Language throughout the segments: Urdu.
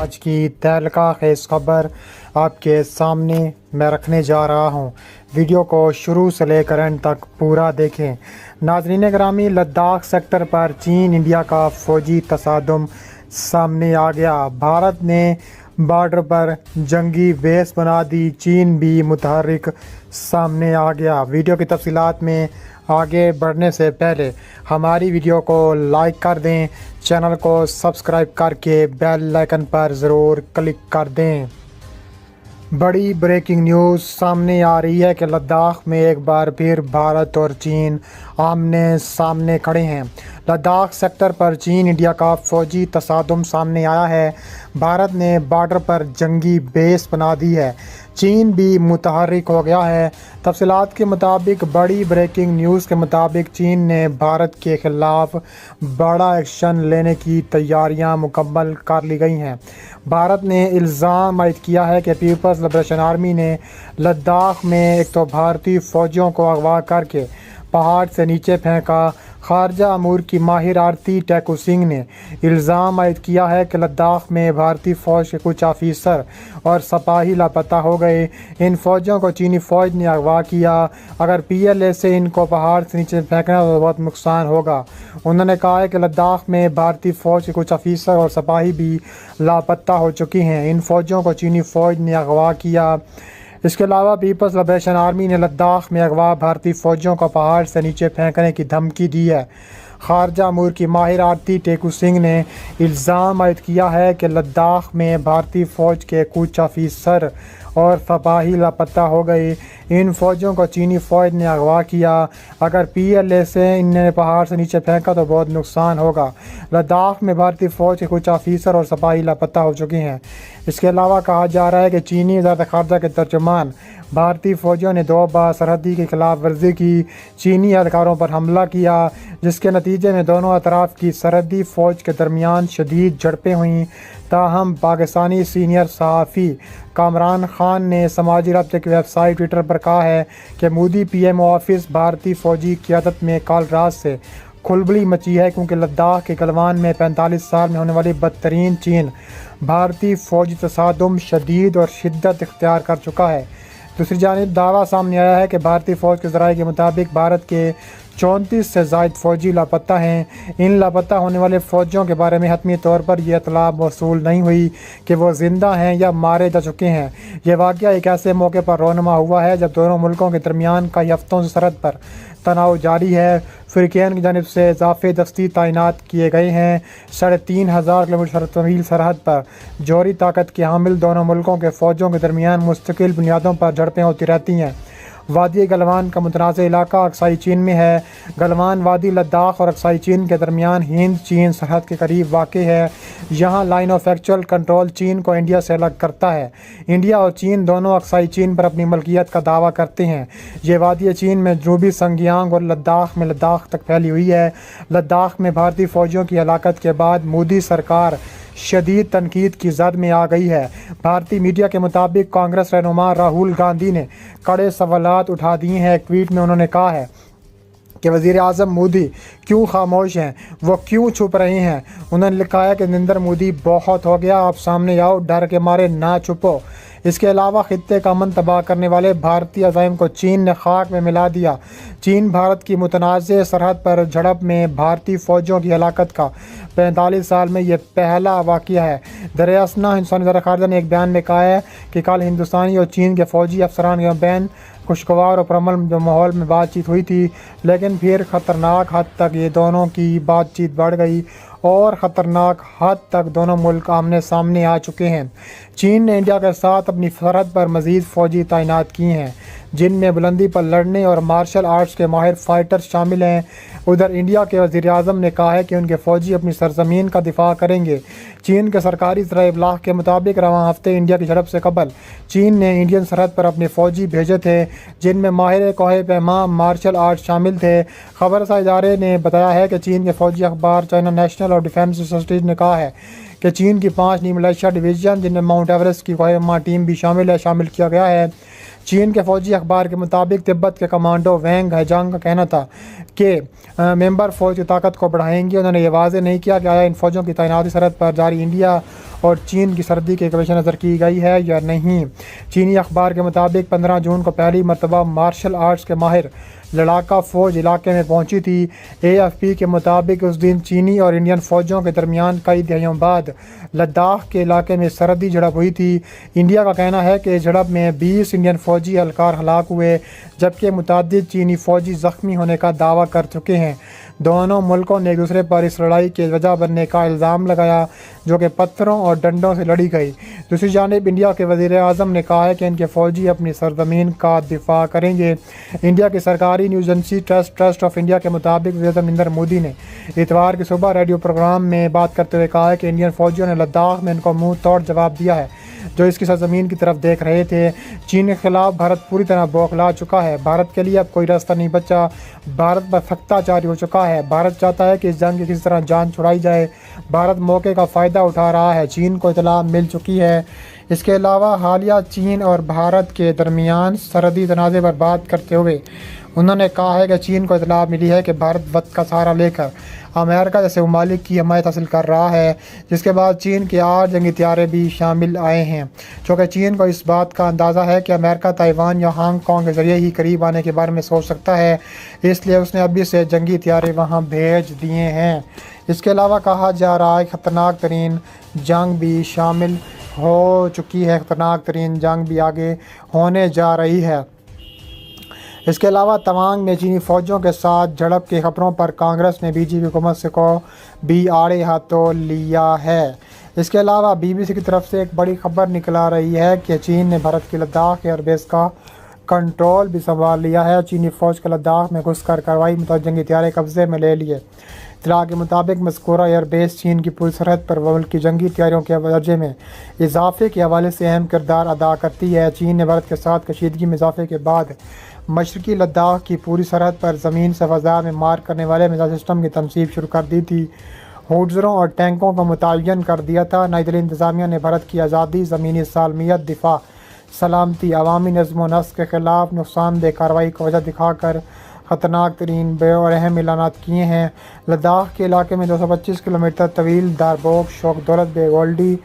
آج کی تہلکہ خیز خبر آپ کے سامنے میں رکھنے جا رہا ہوں۔ ویڈیو کو شروع سے لے کر اینڈ تک پورا دیکھیں۔ ناظرین گرامی، لداخ سیکٹر پر چین انڈیا کا فوجی تصادم سامنے آ گیا۔ بھارت نے بارڈر پر جنگی بیس بنا دی، چین بھی متحرک سامنے آ گیا۔ ویڈیو کی تفصیلات میں آگے بڑھنے سے پہلے ہماری ویڈیو کو لائک کر دیں، چینل کو سبسکرائب کر کے بیل آئیکن پر ضرور کلک کر دیں۔ بڑی بریکنگ نیوز سامنے آ رہی ہے کہ لداخ میں ایک بار پھر بھارت اور چین آمنے سامنے کھڑے ہیں۔ لداخ سیکٹر پر چین انڈیا کا فوجی تصادم سامنے آیا ہے۔ بھارت نے بارڈر پر جنگی بیس بنا دی ہے، چین بھی متحرک ہو گیا ہے۔ تفصیلات کے مطابق، بڑی بریکنگ نیوز کے مطابق چین نے بھارت کے خلاف بڑا ایکشن لینے کی تیاریاں مکمل کر لی گئی ہیں۔ بھارت نے الزام عائد کیا ہے کہ پیپلز لبریشن آرمی نے لداخ میں ایک تو بھارتی فوجیوں کو اغوا کر کے پہاڑ سے نیچے پھینکا۔ خارجہ امور کی ماہر آرتی ٹیکو سنگھ نے الزام عائد کیا ہے کہ لداخ میں بھارتی فوج کے کچھ آفیسر اور سپاہی لاپتہ ہو گئے۔ ان فوجیوں کو چینی فوج نے اغوا کیا۔ اگر پی ایل اے سے ان کو پہاڑ سے نیچے پھینکنا تو بہت نقصان ہوگا۔ انہوں نے کہا ہے کہ لداخ میں بھارتی فوج کے کچھ آفیسر اور سپاہی بھی لاپتہ ہو چکی ہیں۔ ان فوجیوں کو چینی فوج نے اغوا کیا۔ اس کے علاوہ پیپلز لبریشن آرمی نے لداخ میں اغوا بھارتی فوجیوں کو پہاڑ سے نیچے پھینکنے کی دھمکی دی ہے۔ خارجہ امور کی ماہر آرتی ٹیکو سنگھ نے الزام عائد کیا ہے کہ لداخ میں بھارتی فوج کے کچھ آفیسر اور سپاہی لاپتہ ہو گئے۔ ان فوجیوں کو چینی فوج نے اغوا کیا۔ اگر پی ایل اے سے انہیں پہاڑ سے نیچے پھینکا تو بہت نقصان ہوگا۔ لداخ میں بھارتی فوج کے کچھ آفیسر اور سپاہی لاپتہ ہو چکے ہیں۔ اس کے علاوہ کہا جا رہا ہے کہ چینی وزارت خارجہ کے ترجمان، بھارتی فوجیوں نے 2 بار سرحدی کی خلاف ورزی کی، چینی اہلکاروں پر حملہ کیا، جس کے نتیجے میں دونوں اطراف کی سرحدی فوج کے درمیان شدید جھڑپیں ہوئیں۔ تاہم پاکستانی سینئر صحافی کامران خان نے سماجی رابطے کی ویب سائٹ ٹویٹر پر کہا ہے کہ Modi P M O office بھارتی فوجی قیادت میں کال رات سے کھلبلی مچی ہے، کیونکہ لداخ کے گلوان میں 45 سال میں ہونے والی بدترین چین بھارتی فوجی تصادم شدید اور شدت اختیار کر چکا ہے۔ دوسری جانب دعویٰ سامنے آیا ہے کہ بھارتی فوج کے ذرائع کے مطابق بھارت کے 34 سے زائد فوجی لاپتہ ہیں۔ ان لاپتہ ہونے والے فوجیوں کے بارے میں حتمی طور پر یہ اطلاع موصول نہیں ہوئی کہ وہ زندہ ہیں یا مارے جا چکے ہیں۔ یہ واقعہ ایک ایسے موقع پر رونما ہوا ہے جب دونوں ملکوں کے درمیان کئی ہفتوں سے سرحد پر تناؤ جاری ہے۔ فریقین کی جانب سے اضافی دستی تعینات کیے گئے ہیں۔ 3500 کلومیٹر طویل سرحد پر جوہری طاقت کے حامل دونوں ملکوں کے فوجوں کے درمیان مستقل بنیادوں پر جھڑپیں ہوتی رہتی ہیں۔ وادی گلوان کا متنازع علاقہ اقصائی چین میں ہے۔ گلوان وادی لداخ اور اقصائی چین کے درمیان ہند چین سرحد کے قریب واقع ہے۔ یہاں لائن آف ایکچوئل کنٹرول چین کو انڈیا سے الگ کرتا ہے۔ انڈیا اور چین دونوں اقصائی چین پر اپنی ملکیت کا دعویٰ کرتے ہیں۔ یہ وادی چین میں جنوبی سنگیانگ اور لداخ میں لداخ تک پھیلی ہوئی ہے۔ لداخ میں بھارتی فوجیوں کی ہلاکت کے بعد مودی سرکار شدید تنقید کی زد میں آ گئی ہے۔ بھارتی میڈیا کے مطابق کانگریس رہنما راہل گاندھی نے کڑے سوالات اٹھا دیے ہیں۔ ایک ٹویٹ میں انہوں نے کہا ہے کہ وزیر اعظم مودی کیوں خاموش ہیں، وہ کیوں چھپ رہے ہیں۔ انہوں نے لکھا ہے کہ نریندر مودی بہت ہو گیا، آپ سامنے آؤ، ڈر کے مارے نہ چھپو۔ اس کے علاوہ خطے کا امن تباہ کرنے والے بھارتی عزائم کو چین نے خاک میں ملا دیا۔ چین بھارت کی متنازع سرحد پر جھڑپ میں بھارتی فوجیوں کی ہلاکت کا 45 سال میں یہ پہلا واقعہ ہے۔ دراصل ہندوستانی وزارت خارجہ نے ایک بیان میں کہا ہے کہ کل ہندوستانی اور چین کے فوجی افسران کے مابین خوشگوار اور پرامن ماحول میں بات چیت ہوئی تھی، لیکن پھر خطرناک حد تک یہ دونوں کی بات چیت بڑھ گئی اور خطرناک حد تک دونوں ملک آمنے سامنے آ چکے ہیں۔ چین نے انڈیا کے ساتھ اپنی سرحد پر مزید فوجی تعینات کی ہیں، جن میں بلندی پر لڑنے اور مارشل آرٹس کے ماہر فائٹرز شامل ہیں۔ ادھر انڈیا کے وزیر اعظم نے کہا ہے کہ ان کے فوجی اپنی سرزمین کا دفاع کریں گے۔ چین کے سرکاری ذرائع ابلاغ کے مطابق رواں ہفتے انڈیا کی جھڑپ سے قبل چین نے انڈین سرحد پر اپنے فوجی بھیجے تھے، جن میں ماہر کوہ پیما مارشل آرٹ شامل تھے۔ خبر رساں ادارے نے بتایا ہے کہ چین کے فوجی اخبار چائنا نیشنل اور ڈیفنس ریسرچ نے کہا ہے کہ چین کی 5 نئی ملیشیا ڈویژن، جن میں ماؤنٹ ایورسٹ کی کوہ پیما ٹیم بھی شامل کیا گیا ہے۔ چین کے فوجی اخبار کے مطابق تبت کے کمانڈو وینگ ہیجانگ کا کہنا تھا کہ ممبر فوج کی طاقت کو بڑھائیں گے۔ انہوں نے یہ واضح نہیں کیا کہ آیا ان فوجوں کی تعیناتی سرحد پر جاری انڈیا اور چین کی سردی کے پیش نظر کی گئی ہے یا نہیں۔ چینی اخبار کے مطابق 15 جون کو پہلی مرتبہ مارشل آرٹس کے ماہر لڑاکا فوج علاقے میں پہنچی تھی۔ AFP کے مطابق اس دن چینی اور انڈین فوجوں کے درمیان کئی دہائیوں بعد لداخ کے علاقے میں سرحدی جھڑپ ہوئی تھی۔ انڈیا کا کہنا ہے کہ اس جھڑپ میں 20 انڈین فوجی اہلکار ہلاک ہوئے، جبکہ متعدد چینی فوجی زخمی ہونے کا دعویٰ کر چکے ہیں۔ دونوں ملکوں نے ایک دوسرے پر اس لڑائی کے وجہ بننے کا الزام لگایا، جو کہ پتھروں اور ڈنڈوں سے لڑی گئی۔ دوسری جانب انڈیا کے وزیر اعظم نے کہا ہے کہ ان کے فوجی اپنی سرزمین کا دفاع کریں گے۔ انڈیا کی سرکاری news agency trust of India کے مطابق وزیر اعظم نریندر مودی نے اتوار کی صبح ریڈیو پروگرام میں بات کرتے ہوئے کہا ہے کہ انڈین فوجیوں نے لداخ میں ان کو منہ توڑ جواب دیا ہے، جو اس کی سرزمین کی طرف دیکھ رہے تھے۔ چین کے خلاف بھارت پوری طرح بوکھلا چکا ہے۔ بھارت کے لیے اب کوئی راستہ نہیں بچا۔ بھارت پر سختہ جاری ہو چکا ہے۔ بھارت چاہتا ہے کہ اس جنگ کی کسی طرح جان چھڑائی جائے۔ بھارت موقع کا فائدہ اٹھا رہا ہے۔ چین کو اطلاع مل چکی ہے۔ اس کے علاوہ حالیہ چین اور بھارت کے درمیان سرحدی تنازع پر بات کرتے ہوئے انہوں نے کہا ہے کہ چین کو اطلاع ملی ہے کہ بھارت وقت کا سہارا لے کر امریکہ جیسے ممالک کی حمایت حاصل کر رہا ہے، جس کے بعد چین کے 8 جنگی طیارے بھی شامل آئے ہیں۔ چونکہ چین کو اس بات کا اندازہ ہے کہ امریکہ تائیوان یا ہانگ کانگ کے ذریعے ہی قریب آنے کے بارے میں سوچ سکتا ہے، اس لیے اس نے ابھی سے جنگی طیارے وہاں بھیج دیے ہیں۔ اس کے علاوہ کہا جا رہا ہے کہ خطرناک ترین جنگ بھی شامل ہو چکی ہے، خطرناک ترین جنگ بھی آگے ہونے جا رہی ہے۔ اس کے علاوہ توانگ میں چینی فوجیوں کے ساتھ جھڑپ کی خبروں پر کانگریس نے BJP حکومت کو بھی آڑے ہاتھوں لیا ہے۔ اس کے علاوہ BBC کی طرف سے ایک بڑی خبر نکل آ رہی ہے کہ چین نے بھارت کی لداخ ایئر بیس کا کنٹرول بھی سنبھال لیا ہے۔ چینی فوج کے لداخ میں گھس کر کارروائی متعدد جنگی طیارے قبضے میں لے لیے۔ اطلاع کے مطابق مذکورہ ایئر بیس چین کی پوری سرحد پر ملک کی جنگی طیاروں کے درجے میں اضافے کے حوالے سے اہم کردار ادا کرتی ہے۔ چین نے بھارت کے ساتھ کشیدگی میں اضافے کے بعد مشرقی لداخ کی پوری سرحد پر زمین سے فضا میں مار کرنے والے میزائل سسٹم کی تنصیب شروع کر دی تھی، ہوڈزروں اور ٹینکوں کو متعین کر دیا تھا۔ نئی دہلی انتظامیہ نے بھارت کی آزادی، زمینی سالمیت، دفاع، سلامتی، عوامی نظم و نسق کے خلاف نقصان دہ کارروائی کو وجہ دکھا کر خطرناک ترین بے اور اہم اعلانات کیے ہیں۔ لداخ کے علاقے میں 225 کلومیٹر طویل داربوک شوک دولت بیگ اولڈی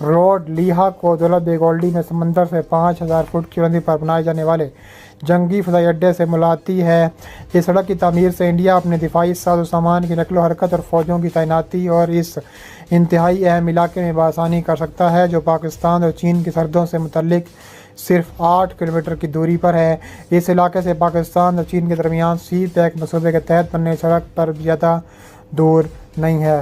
روڈ لیہہ کو دولت بیگ اولڈی میں سمندر سے 5000 فٹ کی بلندی پر بنائے جانے والے جنگی فضائی اڈے سے ملاتی ہے۔ اس سڑک کی تعمیر سے انڈیا اپنے دفاعی ساز و سامان کی نقل و حرکت اور فوجوں کی تعیناتی اور اس انتہائی اہم علاقے میں بآسانی کر سکتا ہے، جو پاکستان اور چین کی سرحدوں سے متعلق صرف 8 کلومیٹر کی دوری پر ہے۔ اس علاقے سے پاکستان اور چین کے درمیان سی پیک منصوبے کے تحت بننے سڑک پر زیادہ دور نہیں ہے۔